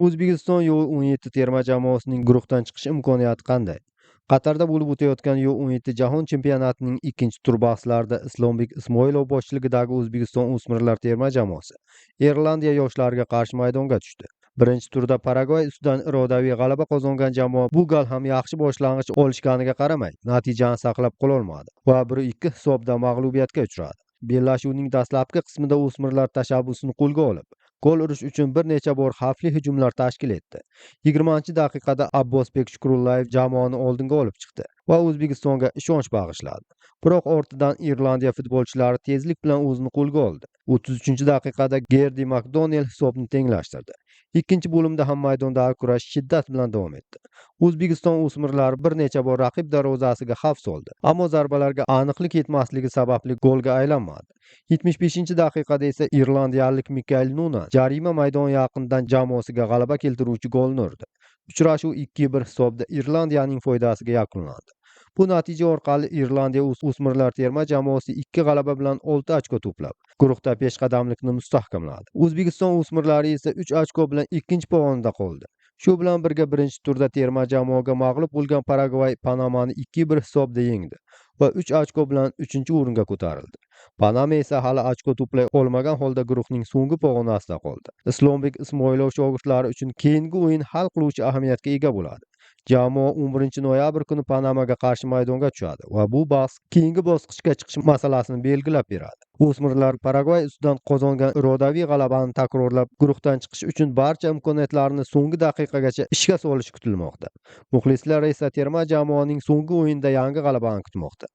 O'zbekiston U17 terma jamoasining guruhdan chiqish imkoniyati qanday? Qatarda bo'lib o'tayotgan U17 Jahon chempionatining ikkinchi tur bahslarida Islombek Ismoilov boshchiligidagi O'zbekiston o'smirlar terma jamoasi Irlandiya yoshlariga qarshi maydonga tushdi. Birinchi turda Paragvay ustidan irodaviy g'alaba qozongan jamoa bu gal ham yaxshi boshlang'ich olishganiga qaramay, natijani saqlab qololmadi va 1-2 hisobda mag'lubiyatga uchradi. Bellashuvning dastlabki qismida o'smirlar tashabbusini qo'lga olib, gol urish uchun bir necha bor xavfli hujumlar tashkil etdi. 20-daqiqada Abbosbek Shukrullayev jamoani oldinga olib chiqdi va O'zbekistonga ishonch bag'ishladi. Biroq ortidan Irlandiya futbolchilari tezlik bilan o'zini qo'lga oldi. 33-daqiqada Gerdi Makdonel hisobni tenglashtirdi. Ikkinchi bo'limda ham maydondagi kurash shiddat bilan davom etdi. O'zbekiston o'smirlari bir necha bor raqib darvozasiga xavf soldi, ammo zarbalarga aniqlik yetmasligi sababli golga aylanmadi. 75-daqiqada esa irlandiyalik Mikael Nunan jarima maydoni yaqinidan jamoasiga g'alaba keltiruvchi golni urdi. Uchrashuv 2-1 hisobda Irlandiyaning foydasiga yakunlandi. Bu natija orqali Irlandiya o'smirlar terma jamoasi 2 g'alaba bilan 6 ochko to'plab, guruhda peshqadamlikni mustahkamladi. O'zbekiston o'smirlari esa 3 ochko bilan ikkinchi pog'onada qoldi. Shu bilan birga birinchi turda terma jamoaga mag'lub bo'lgan Paragvay Panamani 2-1 hisobda yengdi va 3 ochko bilan 3-o'ringa ko'tarildi. Panama esa hali ochko to'play olmagan holda guruhning so'nggi pog'onasida qoldi. Islombek Ismoilov shogirdlari uchun keyingi o'yin hal qiluvchi ahamiyatga ega bo'ladi. Jamoa 11-noyabr kuni Panamaga qarshi maydonga tushadi va bu bahs keyingi bosqichga chiqish masalasini belgilab beradi. O'smirlar Paragvay ustidan qozongan irodaviy g'alabani takrorlab, guruhdan chiqish uchun barcha imkoniyatlarni so'nggi daqiqagacha ishga solishi kutilmoqda. Muxlislar esa terma jamoaning so'nggi o'yinda yangi g'alabani kutmoqda.